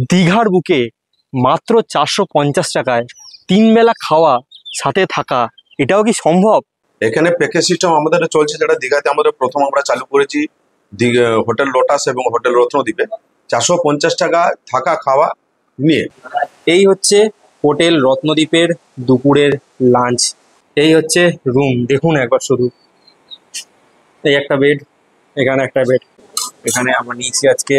দীঘার বুকে মাত্র 450 টাকায় 3 বেলা খাওয়া সাথে থাকা, এটাও কি সম্ভব? এখানে প্যাকেজ সিস্টেম আমাদের চলছে, যেটা দীঘাতে আমাদের প্রথম আমরা চালু করেছি হোটেল লোটাস এবং হোটেল রত্নদ্বীপে 450 টাকা থাকা খাওয়া নিয়ে। এই হচ্ছে হোটেল রত্নদ্বীপের দুপুরের লাঞ্চ। এই হচ্ছে রুম, দেখুন একবার শুধু। এই একটা বেড, এখানে একটা বেড। এখানে আমরা নিয়েছি আজকে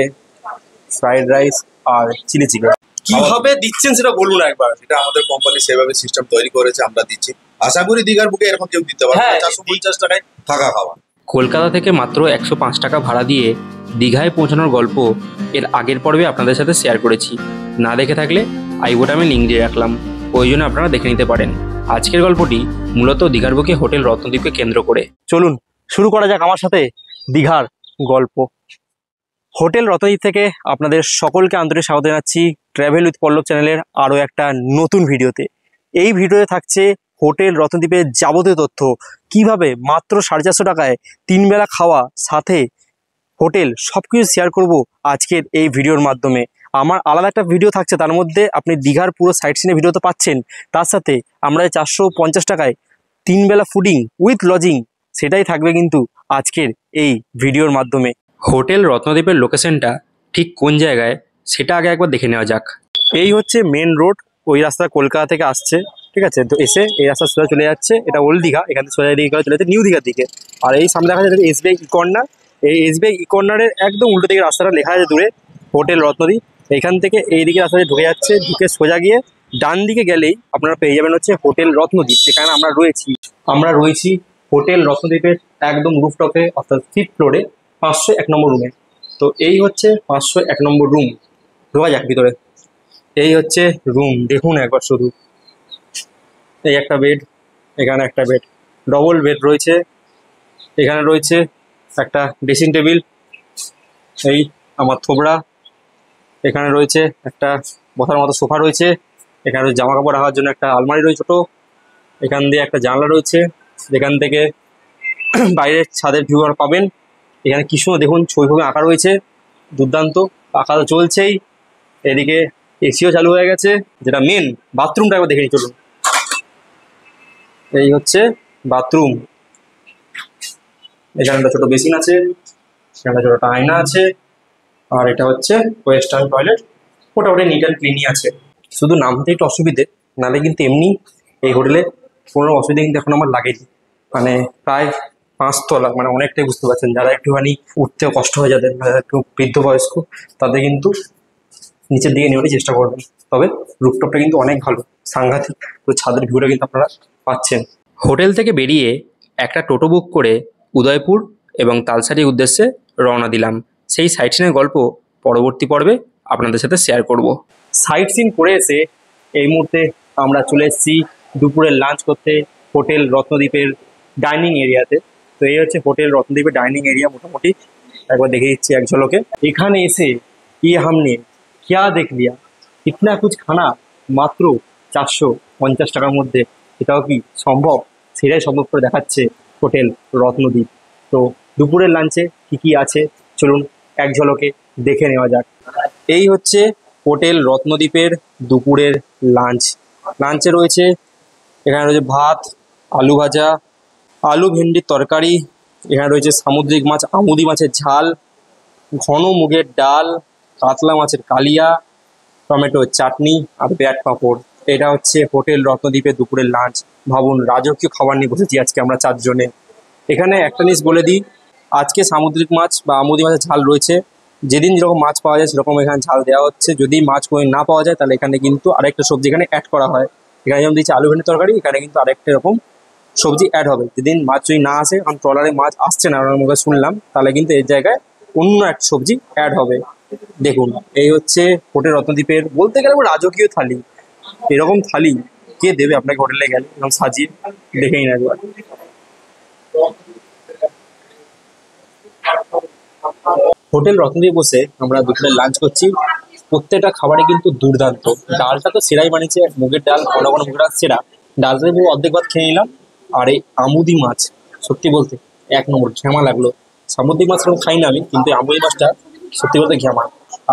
ফ্রাইড রাইস আর চিলি চিকেন। কিভাবে দিচ্ছেন সেটা বলুন একবার। এটা আমাদের কোম্পানি সেভাবে সিস্টেম তৈরি করেছে, আমরা দিচ্ছি। আশা করি দীঘার বুকে এরকম কেউ দিতে পারবে। 450 টাকায় থাকা খাওয়া। কলকাতা থেকে মাত্র 105 টাকা ভাড়া দিয়ে দীঘায় পৌঁছানোর গল্প এর আগের পর্বে আপনাদের সাথে শেয়ার করেছি। না দেখে থাকলে আই বোটামে লিঙ্ক দিয়ে রাখলাম, প্রয়োজনে আপনারা দেখে নিতে পারেন। আজকের গল্পটি মূলত দীঘার বুকে হোটেল রত্নদ্বীপকে কেন্দ্র করে। চলুন শুরু করা যাক আমার সাথে দীঘার গল্প। হোটেল রত্নদ্বীপ থেকে আপনাদের সকলকে আন্তরিক স্বাগত জানাচ্ছি ট্র্যাভেল উইথ পল্লব চ্যানেলের আরও একটা নতুন ভিডিওতে। এই ভিডিওতে থাকছে হোটেল রত্নদ্বীপের যাবতীয় তথ্য, কিভাবে মাত্র 450 টাকায় 3 বেলা খাওয়া সাথে হোটেল সব কিছু শেয়ার করব আজকের এই ভিডিওর মাধ্যমে। আমার আলাদা একটা ভিডিও থাকছে, তার মধ্যে আপনি দীঘার পুরো সাইট সিনের ভিডিও তো পাচ্ছেন, তার সাথে আমরা 450 টাকায় 3 বেলা ফুডিং উইথ লজিং সেটাই থাকবে কিন্তু আজকের এই ভিডিওর মাধ্যমে। হোটেল রত্নদ্বীপের লোকেশনটা ঠিক কোন জায়গায় সেটা আগে একবার দেখে নেওয়া যাক। এই হচ্ছে মেন রোড, ওই রাস্তা কলকাতা থেকে আসছে, ঠিক আছে? তো এসে এই রাস্তা সোজা চলে যাচ্ছে, এটা ওল্ড দীঘা, এখান থেকে সোজা দিকে চলে যাচ্ছে নিউ দীঘার দিকে। আর এই সামনে দেখা যাচ্ছে এসবিআই ই কর্নার, এই এসবিআই ই কর্নারের একদম উল্টো দিকে রাস্তাটা লেখা আছে দূরে হোটেল রত্নদ্বীপ। এখান থেকে এই দিকে রাস্তাটা ঢুকে যাচ্ছে, ঢুকে সোজা গিয়ে ডান দিকে গেলেই আপনারা পেয়ে যাবেন হচ্ছে হোটেল রত্নদ্বীপ। এখানে আমরা রয়েছি হোটেল রত্নদ্বীপের একদম রুফটপে, অর্থাৎ 5th ফ্লোরে 501 নম্বর রুমে। তো এই হচ্ছে 501 নম্বর রুম, ঢোকা যাক ভিতরে। এই হচ্ছে রুম, দেখুন একবার শুধু। এই একটা বেড, এখানে একটা বেড, ডবল বেড রয়েছে। এখানে রয়েছে একটা ড্রেসিং টেবিল, এই আমার থোবড়া। এখানে রয়েছে একটা বসার মতো সোফা রয়েছে। এখানে জামা কাপড় রাখার জন্য একটা আলমারি রয়েছে ছোটো। এখান দিয়ে একটা জানলা রয়েছে, যেখান থেকে বাইরের ছাদের ভিউ পাবেন। এখানে কি সুন্দর দেখুন, ছবি আঁকা রয়েছে, দুর্দান্ত। আঁকা তো চলছেই, এদিকে এসিও চালু হয়ে গেছে। যেটা মেন বাথরুমটা একবার দেখে নিই, চলুন। এই হচ্ছে বাথরুম, এখানে একটা ছোটো বেসিন আছে, এখানে ছোটো একটা আয়না আছে, আর এটা হচ্ছে ওয়েস্টার্ন টয়লেট। মোটামুটি নিট অ্যান্ড ক্লিনই আছে, শুধু নামতে একটু অসুবিধে, নাহলে কিন্তু এমনি এই হোটেলে কোনো অসুবিধা কিন্তু এখন আমার লাগেনি। মানে প্রায় 5 তলা, মানে অনেকটাই, বুঝতে পারছেন। যারা একটুখানি উঠতে কষ্ট হয়ে যাদের, একটু বৃদ্ধ বয়স্ক, তাদের কিন্তু নিচের দিকে নেওয়ারই চেষ্টা করবেন। তবে রুফটপটা কিন্তু অনেক ভালো, সাংঘাতিক। তো ছাদের ভিউটা কিন্তু আপনারা পাচ্ছেন। হোটেল থেকে বেরিয়ে একটা টোটো বুক করে উদয়পুর এবং তালসারির উদ্দেশ্যে রওনা দিলাম। সেই সাইট সিনের গল্প পরবর্তী পর্বে আপনাদের সাথে শেয়ার করব। সাইট সিন করে এসে এই মুহূর্তে আমরা চলে এসেছি দুপুরের লাঞ্চ করতে হোটেল রত্নদ্বীপের ডাইনিং এরিয়াতে। তো এই হচ্ছে হোটেল রত্নদ্বীপের ডাইনিং এরিয়া, মোটামুটি একবার দেখে দিচ্ছি এক ঝলকে। এখানে এসে ये हमने क्या देख लिया, इतना कुछ खाना মাত্র 450 টাকার মধ্যে, এটাও কি সম্ভব? সেটাই সম্ভব করে দেখাচ্ছে হোটেল রত্নদ্বীপ। তো দুপুরের লাঞ্চে কি কি আছে চলুন এক ঝলকে দেখে নেওয়া যাক। এই হচ্ছে হোটেল রত্নদ্বীপের দুপুরের লাঞ্চ। লাঞ্চে রয়েছে, এখানে রয়েছে ভাত, আলু ভাজা, আলু ভেন্ডির তরকারি, এখানে রয়েছে সামুদ্রিক মাছ, আমুদি মাছের ঝাল, ঘন মুগের ডাল, কাতলা মাছের কালিয়া, টমেটো চাটনি আর পেঁয়াজ পাঁপড়। এটা হচ্ছে হোটেল রত্নদ্বীপের দুপুরের লাঞ্চ। ভাবুন, রাজকীয় খাবার নিয়ে বসেছি আজকে আমরা 4 জনে। এখানে একটা জিনিস বলে দিই, আজকে সামুদ্রিক মাছ বা আমুদি মাছের ঝাল রয়েছে। যেদিন যেরকম মাছ পাওয়া যায় সেরকম এখানে ঝাল দেওয়া হচ্ছে। যদি মাছ কোনো না পাওয়া যায় তাহলে এখানে কিন্তু আরেকটা সবজি এখানে অ্যাড করা হয়। এখানে যেমন দিচ্ছে আলু ভেন্ডির তরকারি, এখানে কিন্তু আরেকটা এরকম সবজি অ্যাড হবে। যেদিন মাছ যদি না আসে, কারণ ট্রলারে মাছ আসছে না আমার মুখে শুনলাম, তাহলে কিন্তু এর জায়গায় অন্য এক সবজি অ্যাড হবে। দেখুন, এই হচ্ছে হোটেল রত্নদ্বীপের বলতে গেলে রাজকীয় থালি। এরকম থালি কে দেবে আপনাকে হোটেলে গেলে এরকম সাজিয়ে? দেখে নিন একবার। হোটেল রত্নদ্বীপ বসে আমরা দুপুরে লাঞ্চ করছি। প্রত্যেকটা খাবারে কিন্তু দুর্দান্ত। ডালটা তো সেরাই বানিয়েছে, মুগের ডাল, ঘন ঘন মুগের ডাল সেরা। ডালটা পুরো অর্ধেক ভাত খেয়ে নিলাম। আর এই আমুদি মাছ, সত্যি বলতে 1 নম্বর, ঘ্যামা লাগলো। সামুদ্রিক মাছ সেরকম খাই না আমি, কিন্তু আমুদি মাছটা সত্যি বলতে ঘ্যামা।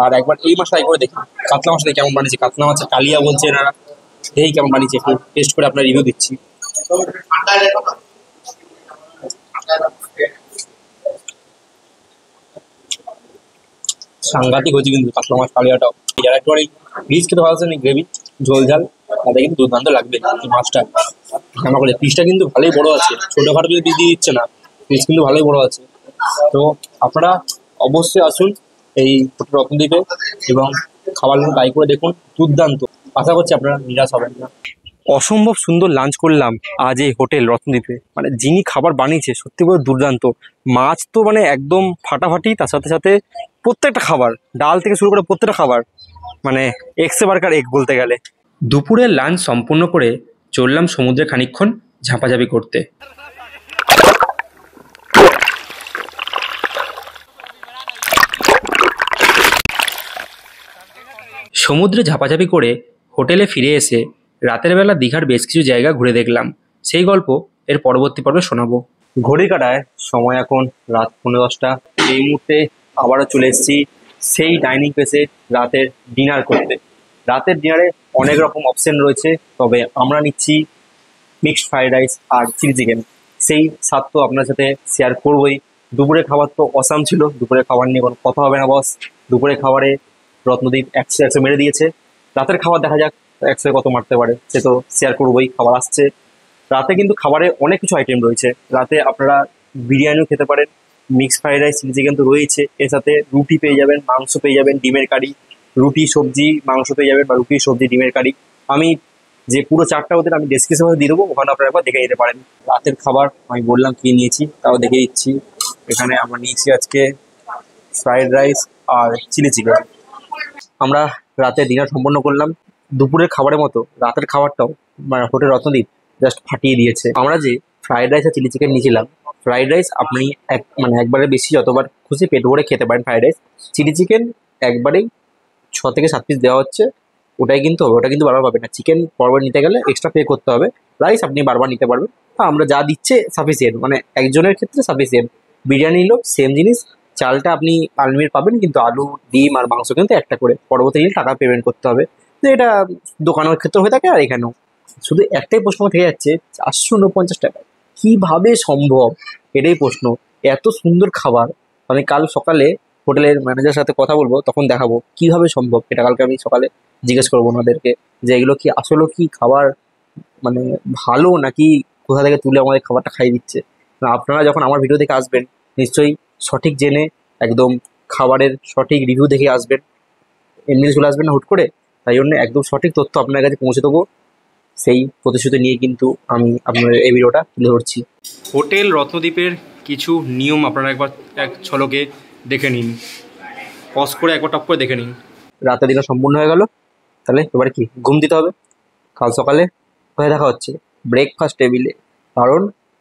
আর একবার এই মাছটা একবার দেখি কাতলা মাছটা কেমন বানিয়েছে। কাতলা মাছের কালিয়া বলছে এনারা, এই কেমন বানিয়েছে একটু টেস্ট করে আপনার রিভিউ দিচ্ছি। সাংঘাতিক হয়েছে কিন্তু কাতলা মাছ কালিয়াটাও। যারা একটু রিচ খেতে ভালোবাসেন এই গ্রেভি ঝোল ঝাল, তাদের কিন্তু দুর্দান্ত লাগবে এই মাছটা। আমার করে পিসটা কিন্তু ভালোই বড় আছে, ছোটোখাটো পিস দিয়ে দিচ্ছে না, পিস কিন্তু ভালোই বড় আছে। তো আপনারা অবশ্যই আসুন এই রত্নদ্বীপে এবং খাবারগুলো ট্রাই করে দেখুন, দুর্দান্ত। আশা করছি আপনারা নিরাশ হবেন না। অসম্ভব সুন্দর লাঞ্চ করলাম আজ এই হোটেল রত্নদ্বীপে। মানে যিনি খাবার বানিয়েছে সত্যি করে দুর্দান্ত। মাছ তো মানে একদম ফাটাফাটি, তার সাথে সাথে প্রত্যেকটা খাবার, ডাল থেকে শুরু করে প্রত্যেকটা খাবার মানে এক্সে বার্কার এগ বলতে গেলে। দুপুরের লাঞ্চ সম্পূর্ণ করে চললাম সমুদ্রে খানিকক্ষণ ঝাঁপাঝাঁপি করতে। সমুদ্রে ঝাঁপাঝাঁপি করে হোটেলে ফিরে এসে রাতের বেলা দীঘার বেশ কিছু জায়গা ঘুরে দেখলাম। সেই গল্প এর পরবর্তী পর্বে শোনাবো। ঘড়ি কাটায় সময় এখন রাত 10:30। এই মুহূর্তে আবারও চলে এসেছি সেই ডাইনিং প্লেসে রাতের ডিনার করতে। রাতের ডিনারে অনেক রকম অপশন রয়েছে, তবে আমরা নিচ্ছি মিক্সড ফ্রাইড রাইস আর চিলি চিকেন। সেই স্বাদ তো আপনার সাথে শেয়ার করবোই। দুপুরের খাবার তো অসাম ছিল, দুপুরের খাবার নিয়ে কোনো কথা হবে না বস। দুপুরের খাবারে রত্নদ্বীপ 100 মেরে দিয়েছে। রাতের খাবার দেখা যাক 100 কত মারতে পারে, সে তো শেয়ার করবোই। খাবার আসছে রাতে, কিন্তু খাবারে অনেক কিছু আইটেম রয়েছে। রাতে আপনারা বিরিয়ানিও খেতে পারেন, mixed fried rice chilli chicken তো রয়েছে, এর সাথে রুটি পেয়ে যাবেন, মাংস পেয়ে যাবেন, ডিমের কারি, রুটি সবজি মাংস পেয়ে যাবেন, বা রুটি সবজি ডিমের কারি। আমি যে পুরো চারটা ওদের আমি ডেসক্রিপশনে দিয়ে দেবো, ওখানে আপনারা একবার দেখে নিতে পারেন। রাতের খাবার আমি বললাম কি নিয়েছি, তাও দেখে দিচ্ছি। এখানে আমরা নিয়েছি আজকে ফ্রাইড রাইস আর চিলি চিকেন। আমরা রাতে ডিনার সম্পন্ন করলাম। দুপুরের খাবারের মতো রাতের খাবারটাও মানে হোটেল রত্নদ্বীপ জাস্ট ফাটিয়ে দিয়েছে। আমরা যে ফ্রাইড রাইস আর চিলি চিকেন নিয়েছিলাম, ফ্রাইড রাইস আপনি একবারে বেশি যতবার খুশি পেট ভরে খেতে পারেন ফ্রাইড রাইস। চিলি চিকেন একবারেই 6 থেকে 7 পিস দেওয়া হচ্ছে, ওটাই কিন্তু হবে, ওটা কিন্তু বারবার পাবেন না। চিকেন বারবার নিতে গেলে এক্সট্রা পে করতে হবে। রাইস আপনি বারবার নিতে পারবেন। আমরা যা দিচ্ছে সাফিসিয়েন্ট, মানে একজনের ক্ষেত্রে সাফিসিয়েন্ট। বিরিয়ানি নিলেও সেম জিনিস, চালটা আপনি আনলিমিটেড পাবেন, কিন্তু আলু ডিম আর মাংস কিন্তু একটা করে পরবর্তী দিন টাকা পেমেন্ট করতে হবে। তো এটা দোকানের ক্ষেত্রে হয়ে থাকে, আর এখানেও শুধু একটাই প্রশ্ন থেকে যাচ্ছে 449 টাকা কীভাবে সম্ভব, এটাই প্রশ্ন। এত সুন্দর খাবার আমি কাল সকালে হোটেলের ম্যানেজারের সাথে কথা বলবো, তখন দেখাবো কিভাবে সম্ভব। এটা কালকে আমি সকালে জিজ্ঞেস করবো ওনাদেরকে যে এগুলো কি আসলে কি খাবার মানে ভালো, নাকি কোথা থেকে তুলে আমাদের খাবারটা খাইয়ে দিচ্ছে। না, আপনারা যখন আমার ভিডিও দেখে আসবেন নিশ্চয়ই সঠিক জেনে একদম খাবারের সঠিক রিভিউ দেখে আসবেন, এমনি চলে আসবেন না হুট করে। তাই জন্য একদম সঠিক তথ্য আপনার কাছে পৌঁছে দেবো, সেই প্রতিশ্রুতি নিয়ে কিন্তু আমি আপনার এই ভিডিওটা তুলে ধরছি। হোটেল রত্নদ্বীপের কিছু নিয়ম আপনারা একবার এক ঝলকে দেখে নিন, পজ করে একবার টপ করে দেখে নিন। রাতে দিনটা সম্পূর্ণ হয়ে গেল, তাহলে এবারে কি ঘুম দিতে হবে। কাল সকালে কোথায় দেখা হচ্ছে? ব্রেকফাস্ট টেবিলে, কারণ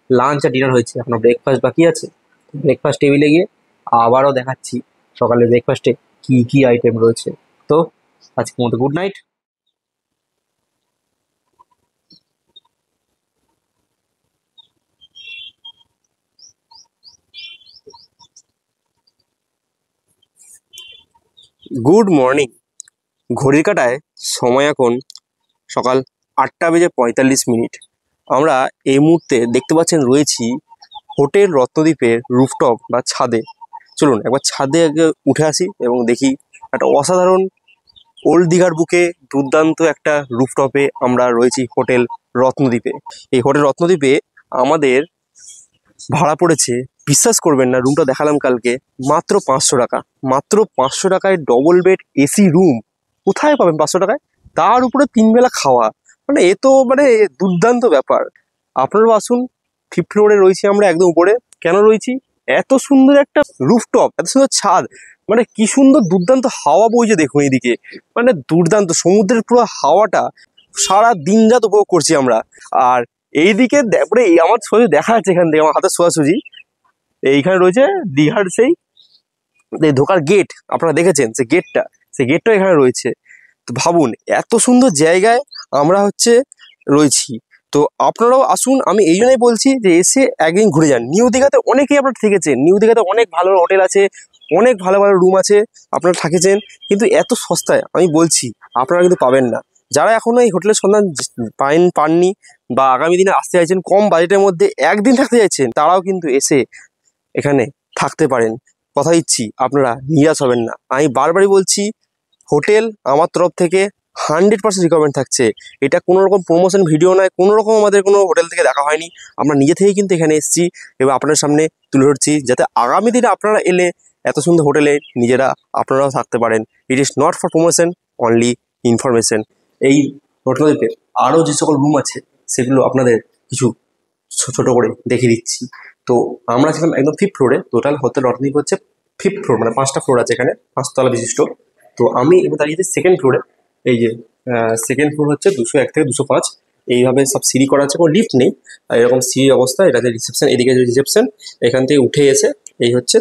লাঞ্চ আর ডিনার হয়েছে, এখনো ব্রেকফাস্ট বাকি আছে। ব্রেকফাস্ট টেবিলে গিয়ে আবারও দেখাচ্ছি সকালে ব্রেকফাস্টে কী কী আইটেম রয়েছে। তো আজকের মতো গুড নাইট। Good morning. ঘড়ির কাঁটায় সময় এখন সকাল 8:45। আমরা এই মুহূর্তে দেখতে পাচ্ছেন রয়েছি হোটেল রত্নদ্বীপের রুফটপ বা ছাদে। চলুন একবার ছাদে আগে উঠে আসি এবং দেখি একটা অসাধারণ ওল্ড দীঘার বুকে দুর্দান্ত একটা রুফটপে আমরা রয়েছি হোটেল রত্নদ্বীপে। এই হোটেল রত্নদ্বীপে আমাদের ভাড়া পড়েছে, বিশ্বাস করবেন না, রুমটা দেখালাম কালকে, মাত্র 500 টাকা। মাত্র 500 টাকায় ডবল বেড এসি রুম কোথায় পাবেন 500 টাকায়? তার উপরে 3 বেলা খাওয়া, মানে এ তো মানে দুর্দান্ত ব্যাপার। আপনারাও আসুন, 5th ফ্লোরে রয়েছি আমরা, একদম উপরে। কেন রয়েছি? এত সুন্দর একটা রুফটপ, এত সুন্দর ছাদ, মানে কি সুন্দর দুর্দান্ত হাওয়া বইছে দেখুন এইদিকে, মানে দুর্দান্ত সমুদ্রের পুরো হাওয়াটা সারা দিন রাত উপভোগ করছি আমরা। আর এইদিকে পুরো আমার সোজা দেখা যাচ্ছে এখান থেকে, আমার হাতে সোজাসুজি এইখানে রয়েছে দীঘার সেই ঢোকার গেট। আপনারা দেখেছেন সেই গেটটা এখানে রয়েছে। তো ভাবুন এত সুন্দর জায়গায় আমরা রয়েছি। তো আপনারাও আসুন, আমি এই জন্যই বলছি যে এসে একদিন ঘুরে যান। নিউ দীঘাতে অনেকেই আপনারা থেকেছেন, নিউ দীঘাতে অনেক ভালো হোটেল আছে, অনেক ভালো ভালো রুম আছে, আপনারা থাকেছেন, কিন্তু এত সস্তায় আমি বলছি আপনারা কিন্তু পাবেন না। যারা এখনো এই হোটেলের সন্ধান পাননি বা আগামী দিনে আসতে চাইছেন, কম বাজেটের মধ্যে একদিন থাকতে চাইছেন, তারাও কিন্তু এসে এখানে থাকতে পারেন। কথা দিচ্ছি আপনারা নিরাশ হবেন না। আমি বারবারই বলছি, হোটেল আমার তরফ থেকে 100% রিকমেন্ড থাকছে। এটা কোনো রকম প্রমোশন ভিডিও নয়, কোনো রকম আমাদের কোনো হোটেল থেকে দেখা হয়নি, আমরা নিজে থেকেই কিন্তু এখানে এসেছি এবং আপনাদের সামনে তুলে ধরছি, যাতে আগামী দিনে আপনারা এলে এত সুন্দর হোটেলে নিজেরা আপনারাও থাকতে পারেন। It is not for promotion, only information. এই হোটেলেতে আরও যে সকল রুম আছে সেগুলো আপনাদের কিছু ছোট করে দেখিয়ে দিচ্ছি। তো আমরা ছিলাম একদম 5th ফ্লোরে। টোটাল হোটেল রত্নদ্বীপ হচ্ছে 5th ফ্লোর, মানে 5টা ফ্লোর আছে এখানে, 5 তলা বিশিষ্ট। তো আমি এবার দাঁড়িয়েছি 2nd ফ্লোরে। এই যে 2nd ফ্লোর হচ্ছে 201 থেকে 205, এইভাবে সব সিঁড়ি করা আছে, কোনো লিফট নেই, আর এরকম সিঁড়ি অবস্থা। এটা যে রিসেপশন, এদিকে যে রিসেপশন, এখান থেকে উঠে এসে এই হচ্ছে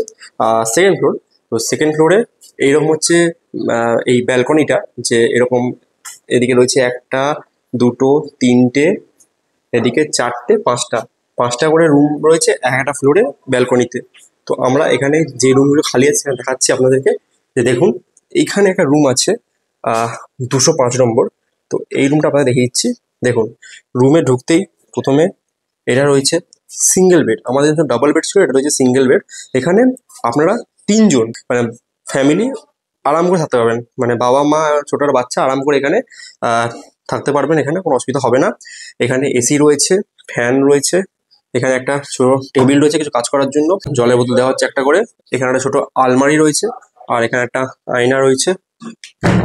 2nd ফ্লোর। তো 2nd ফ্লোরে এইরকম হচ্ছে এই ব্যালকনিটা, যে এরকম এদিকে রয়েছে 1টা 2টো 3টে, এদিকে 4টে 5টা করে রুম রয়েছে একটা ফ্লোরে ব্যালকনিতে। তো আমরা এখানে যে রুমগুলো খালি আছে সেখানে দেখাচ্ছি আপনাদেরকে। যে দেখুন, এইখানে একটা রুম আছে 205 নম্বর। তো এই রুমটা আপনাদের দেখিয়ে দিচ্ছি। দেখুন, রুমে ঢুকতেই প্রথমে এটা রয়েছে সিঙ্গেল বেড। আমাদের যখন ডাবল বেড ছিল, এটা রয়েছে সিঙ্গেল বেড। এখানে আপনারা 3 জন মানে ফ্যামিলি আরাম করে থাকতে পারবেন, মানে বাবা মা ছোট একটা বাচ্চা আরাম করে এখানে থাকতে পারবেন, এখানে কোনো অসুবিধা হবে না। এখানে এসি রয়েছে, ফ্যান রয়েছে, এখানে একটা ছোট টেবিল রয়েছে কিছু কাজ করার জন্য, জলের বোতল দেওয়া হচ্ছে একটা করে। এখানে একটা ছোট আলমারি রয়েছে, আর এখানে একটা আয়না রয়েছে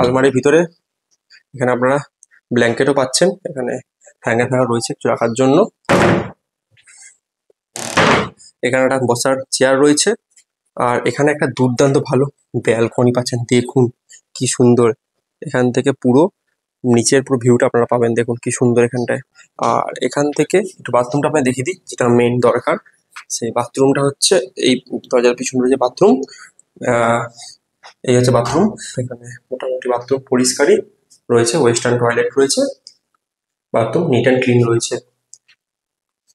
আলমারির ভিতরে। এখানে আপনারা ব্ল্যাঙ্কেটও পাচ্ছেন, এখানে হ্যাঙ্গার ফ্যাঙ্গার রয়েছে কিছু রাখার জন্য। এখানে একটা বসার চেয়ার রয়েছে, আর এখানে একটা দুর্দান্ত ভালো ব্যালকনি পাচ্ছেন। দেখুন কি সুন্দর, এখান থেকে পুরো নিচের পুরো ভিউটা আপনারা পাবেন। দেখুন কি সুন্দর এখানটায়। আর এখান থেকে একটু বাথরুমটা আপনাকে দেখিয়ে দিই, যেটা মেইন দরকার। সেই বাথরুমটা হচ্ছে এই দরজার পিছনে রয়েছে বাথরুম। এই হচ্ছে বাথরুম। এখানে মোটামুটি বাথরুম পরিষ্কারই রয়েছে, ওয়েস্টার্ন টয়লেট রয়েছে, বাথরুম নিট অ্যান্ড ক্লিন রয়েছে।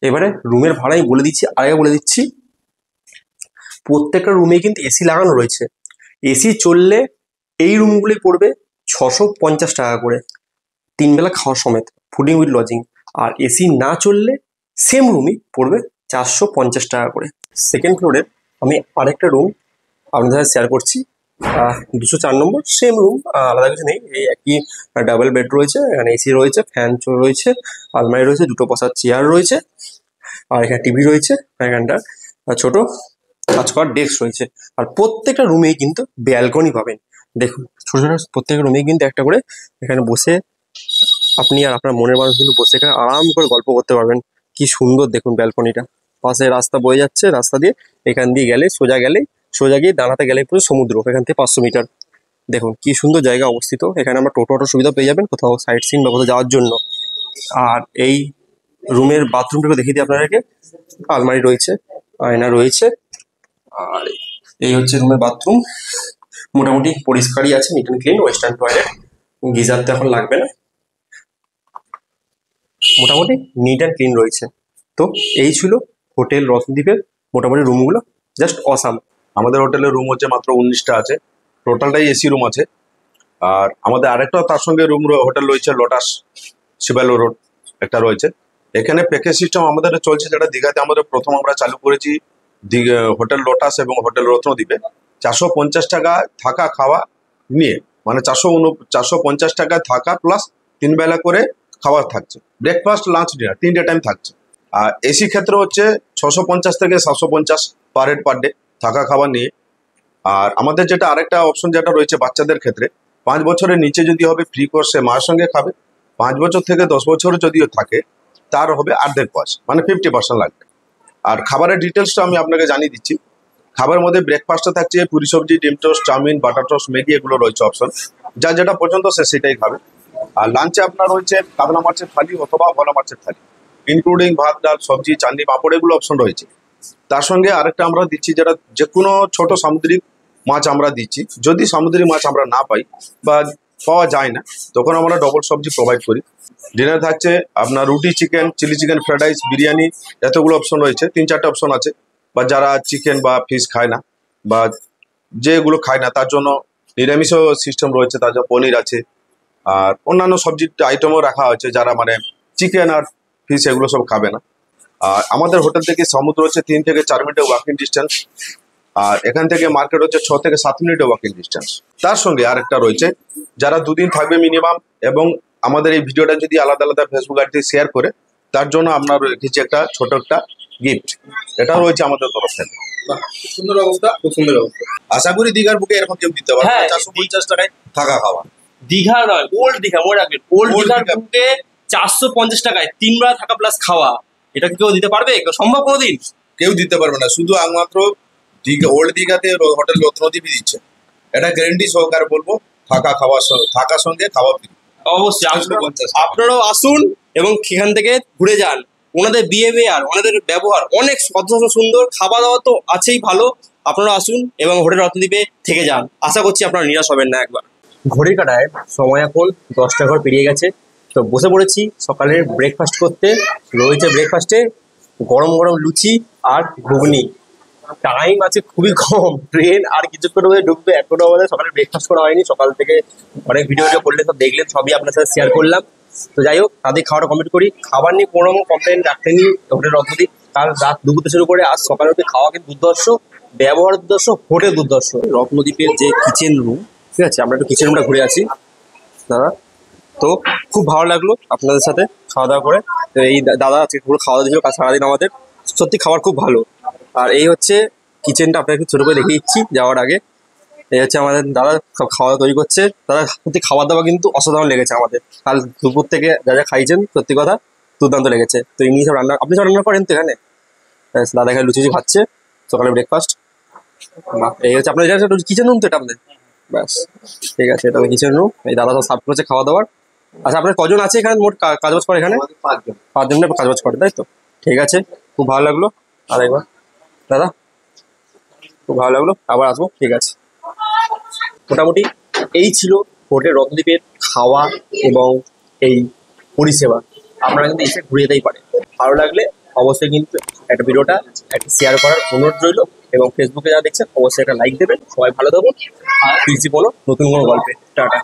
এবারে রুমের ভাড়া আমি বলে দিচ্ছি, আগে বলে দিচ্ছি, প্রত্যেকটা রুমে কিন্তু এসি লাগানো রয়েছে। এসি চললে এই রুমগুলি পড়বে 650 টাকা করে, 3 বেলা খাওয়া সমেত, ফুডিং উইথ লজিং। আর এসি না চললে সেম রুমই পড়বে 450 টাকা করে। 2nd ফ্লোরে আমি আরেকটা রুম আপনাদের সাথে শেয়ার করছি, 204 নম্বর। সেম রুম, আলাদা কিছু নেই, এই একই ডাবল বেড রয়েছে, এখানে এসি রয়েছে, ফ্যান রয়েছে, আলমারি রয়েছে, 2টো বসার চেয়ার রয়েছে, আর এখানে টিভি রয়েছে, এখানটা ছোট কাজ করার ডেস্ক রয়েছে। আর প্রত্যেকটা রুমেই কিন্তু ব্যালকনি পাবেন। দেখুন, ছোট ছোট প্রত্যেকটা রুমেই কিন্তু একটা করে এখানে বসে আপনি আর আপনার মনের মানুষ কিন্তু বসে এখানে আরাম করে গল্প করতে পারবেন। কি সুন্দর দেখুন ব্যালকনিটা, পাশে রাস্তা বয়ে যাচ্ছে, রাস্তা দিয়ে এখান দিয়ে গেলে সোজা গিয়ে দাঁড়াতে গেলে পুরো সমুদ্র, এখান থেকে 500 মিটার। দেখুন কি সুন্দর জায়গা অবস্থিত। এখানে আমরা টোটো সুবিধা পেয়ে যাবেন কোথাও সাইট সিন বা কোথাও যাওয়ার জন্য। আর এই রুমের বাথরুমটাকে দেখিয়ে দিই আপনাদেরকে। আলমারি রয়েছে, আয়না রয়েছে, আর এই হচ্ছে রুমের বাথরুম। মোটামুটি পরিষ্কারই আছে, neat and clean, western toilet, geyser তো এখন লাগবে না, মোটামুটি নিট অ্যান্ড ক্লিন রয়েছে। তো এই ছিল হোটেল রত্নদ্বীপের মোটামুটি রুমগুলো, জাস্ট অসাম। আমাদের হোটেলের রুম হচ্ছে মাত্র 19টা আছে, টোটালটাই এসি রুম আছে। আর আমাদের আরেকটা তার সঙ্গে রুম হোটেল রয়েছে, লোটাস শিবালো রোড একটা রয়েছে। এখানে প্যাকেজ সিস্টেম আমাদের চলছে, যেটা দীঘাতে আমাদের প্রথম আমরা চালু করেছি, হোটেল লোটাস এবং হোটেল রত্নদ্বীপে 450 টাকা থাকা খাওয়া নিয়ে, মানে 450 টাকা থাকা প্লাস 3 বেলা করে খাবার থাকছে, ব্রেকফাস্ট লাঞ্চ ডিনার 3টে টাইম থাকছে। আর এসি ক্ষেত্রে হচ্ছে 650 থেকে 750 পার হেড পার ডে থাকা খাবার নিয়ে। আর আমাদের যেটা আরেকটা অপশন যেটা রয়েছে বাচ্চাদের ক্ষেত্রে, 5 বছরের নিচে যদি হবে ফ্রি কোর্সে মায়ের সঙ্গে খাবে, 5 বছর থেকে 10 বছর যদিও থাকে তার হবে অর্ধেক পয়সা, মানে 50% লাগবে। আর খাবারের ডিটেলসটা আমি আপনাকে জানিয়ে দিচ্ছি। খাবারের মধ্যে ব্রেকফাস্টে থাকছে পুরি সবজি, ডিম toast, chowmein, butter toast, Maggi, এগুলো রয়েছে অপশন, যা যেটা পর্যন্ত সে সেটাই খাবে। আর লাঞ্চে আপনার রয়েছে কাতলা মাছের থালি অথবা ভোলা মাছের থালি, ইনক্লুডিং ভাত, ডাল, সবজি, চাটনি, পাঁপড়, এগুলো অপশন রয়েছে। তার সঙ্গে আরেকটা আমরা দিচ্ছি, যেটা যে কোনো ছোট সামুদ্রিক মাছ আমরা দিচ্ছি। যদি সামুদ্রিক মাছ আমরা না পাই বা পাওয়া যায় না, তখন আমরা ডবল সবজি প্রোভাইড করি। ডিনার থাকছে আপনার রুটি, chicken, chilli chicken, fried rice, biryani, এতগুলো অপশন রয়েছে, 3-4টে অপশন আছে। বা যারা চিকেন বা ফিশ খায় না বা যেগুলো খায় না তার জন্য নিরামিষও সিস্টেম রয়েছে, তার জন্য পনির আছে, আর অন্যান্য সবজির আইটেমও রাখা হয়েছে যারা মানে চিকেন আর ফিশ এগুলো সব খাবে না। আর আমাদের হোটেল থেকে সমুদ্র হচ্ছে 3 থেকে 4 মিনিটের ওয়াকিং ডিস্টেন্স, আর এখান থেকে মার্কেট হচ্ছে 6 থেকে 7 মিনিটের ওয়াকিং ডিস্টেন্স। তার সঙ্গে আরেকটা রয়েছে, যারা 2 দিন থাকবে মিনিমাম এবং আমাদের এই ভিডিওটা যদি আলাদা আলাদা ফেসবুক আইডি শেয়ার করে, তার জন্য আমরা রেখেছি একটা ছোট একটা গিফট, এটা রয়েছে আমাদের তরফ থেকে। সুন্দর অবস্থা, খুব সুন্দর অবস্থা। আশা করি দীঘার বুকে এরকম কেউ দিতে পারবে হ্যাঁ। 450 টাকায় থাকা খাওয়া। দীঘা নয়, ওল্ড দীঘা, মনে রাখবেন ওল্ড Old দীঘার দীঘা। বুকে 450 টাকায় 3 বেলা থাকা প্লাস খাওয়া, এটা কি কেউ দিতে পারবে? সম্ভব কোনোদিন? কেউ দিতে পারবে না, শুধু একমাত্র দীঘা ওল্ড দীঘাতে হোটেল রত্নদ্বীপই দিচ্ছে। এটা গ্যারেন্টি সহকারে বলবো, থাকার সঙ্গে খাওয়া ফ্রি। অবশ্যই 450 আপনারাও আসুন এবং সেখান থেকে ঘুরে যান। ওনাদের বিহেভিয়ার, ওনাদের ব্যবহার অনেক সুন্দর, খাওয়া দাওয়া তো আছেই ভালো। আপনারা আসুন এবং হোটেল রত্নদ্বীপে থেকে যান, আশা করছি আপনারা নিরাশ হবেন না। একবার ঘড়ির কাঁটায় সময় এখন 10টা ঘর পেরিয়ে গেছে, তো বসে পড়েছি সকালের ব্রেকফাস্ট করতে। রয়েছে ব্রেকফাস্টে গরম গরম লুচি আর ঘুগনি। টাইম আছে খুবই কম, ট্রেন আর কিছুক্ষণ মধ্যে ঢুকবে, এখনো আমাদের সকালে ব্রেকফাস্ট করা হয়নি। সকাল থেকে অনেক ভিডিও করলেন, সব দেখলেন, সবই আপনার সাথে শেয়ার করলাম। তো যাই হোক, তাদের খাওয়াটা কমপ্লিট করি। খাবার নিয়ে কোনো কমপ্লেন রাখেনি হোটেল রত্নদ্বীপ। কাল রাত দুপুর শুরু করে আজ সকালে উঠে খাওয়া কিন্তু দুর্দর্শ, ব্যবহার দুর্দর্শ, হোটেল দুর্দর্শ। রত্নদ্বীপের যে কিচেন রুম, ঠিক আছে, আমরা একটু কিচেন রুমটা ঘুরে আছি দাদা। তো খুব ভালো লাগলো আপনাদের সাথে খাওয়া দাওয়া করে। তো এই দাদা আজকে পুরো খাওয়া দাওয়া ছিল সারাদিন আমাদের, সত্যি খাবার খুব ভালো। আর এই হচ্ছে কিচেনটা, আপনাকে একটু ছোটো করে দেখিয়ে দিচ্ছি যাওয়ার আগে। এই হচ্ছে আমাদের দাদা সব খাওয়া দাওয়া তৈরি করছে। দাদা সত্যি খাওয়া দাওয়া কিন্তু অসাধারণ লেগেছে আমাদের। কাল দুপুর থেকে যা যা খাইছেন সত্যি কথা দুর্দান্ত লেগেছে। তো এমনি সব রান্না, আপনি সব রান্না করেন তো এখানে? ব্যাস, দাদা এখানে লুচি খাচ্ছে সকালে ব্রেকফাস্ট। এই হচ্ছে আপনার কিচেন রুম তো এটা আপনাদের? ব্যাস ঠিক আছে, এটা কিচেন রুম। এই দাদা সব সার্ভ করছে খাওয়া দাওয়ার। আচ্ছা, আপনার কজন আছে এখানে মোট কাজবাজ করে এখানে? 5 জন কাজবাজ করে, তাই তো? ঠিক আছে, খুব ভালো লাগলো। আর একবার দাদা খুব ভালো লাগলো, আবার আসবো, ঠিক আছে। মোটামুটি এই ছিল হোটেল রত্নদ্বীপের খাওয়া এবং এই পরিষেবা। আপনারা কিন্তু এসে ঘুরে যেতেই পারে। ভালো লাগলে অবশ্যই কিন্তু একটা ভিডিওটা একটা শেয়ার করার অনুরোধ রইল, এবং ফেসবুকে যারা দেখছেন অবশ্যই একটা লাইক দেবেন। সবাই ভালো থাকুন, আর ফিরছি বলো নতুন কোনো গল্পে। টাটা।